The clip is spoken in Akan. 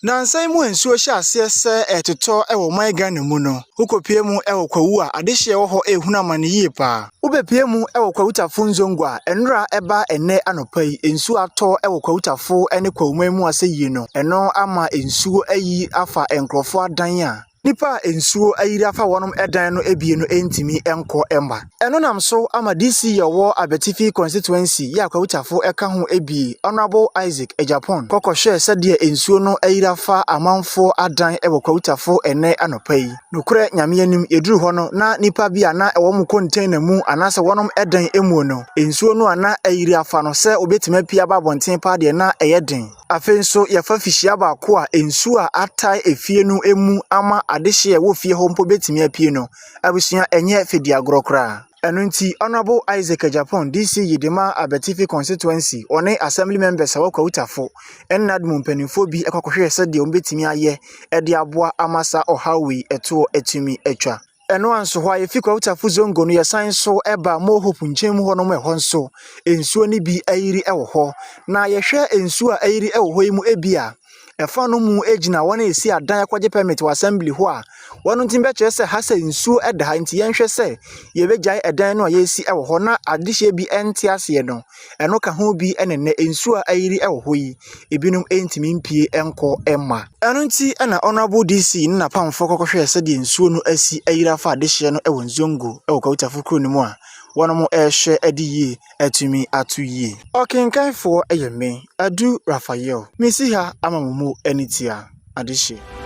Nansan mu nsuo hye ase se etoto ewo man Ghana mu no. Ukopie mu ewo Kwahu a adehye wo ho ehunu amane yie pa. Ubepie mu ewo Kwahu Tafo nzongwa enra eba ene anopa yi nsuo ato ewo Kwahu Tafo ene Kwahu mu ase yie no. Eno ama nsuo ayi afa enkrofo adan a nipa ensuo ayiri afa wonom edan no ebie no entimi enko emba. Eno nam so ama DC yewo Abetifi constituency ya Kwahu Tafo eka ho ebie Honorable Isaac Ejapon kokohwe sede ensuo no ayiri afa amanfo adan ewo Kwahu Tafo ene anopa yi. Nokure nyame anim eduru ho no na nipa bia na ewo mu container mu anase wonom edan emu no ensuo no ana ayiri afa no se obetima pia ba bonten pa de na eyeden. Afenso yafa fihia ba ko a ensuo a atai efie no emu ama adehye wo fie ho mpo betimi apie no abusua enye fedi agrokra. Eno nti Honorable Isaac Ejapon DC Yidima Abetifi constituency one assembly members wa Kwahu Tafo enad mu mpanimfo bi ekokohwe se de ombetimi aye ede aboa amasa ohawi eto etimi etwa. Eno anso hwa yefi Kwahu Tafo zongo no yesan so eba mo hope nchemu ho no mo ehon so ensuo ni bi ayiri ewo ho na yehwe ensuo a ayiri ewo ho yimu ebia efa no mu ejina wona esi adan akwaje permit wa assembly ho a wono ntimbe kire se hasa ensuo eda ha nti yenhwe se yebegyae edan no a yesi ewo ho na adehye bi ente ase no eno ka ho bi enene ensuo a ayiri ewo ho yi ebinum entimi mpie enko emma. Eno nti na Honorable DC na pamfo kokohwe se de ensuo no asi ayiri afa adehye no ewo nzongo ewo Kwahu Tafo kro ni mu a wonom ehwe ediye atumi atuye. Okenkanfo eyeme adu Raphael mesi ha amamumu enitia adehye.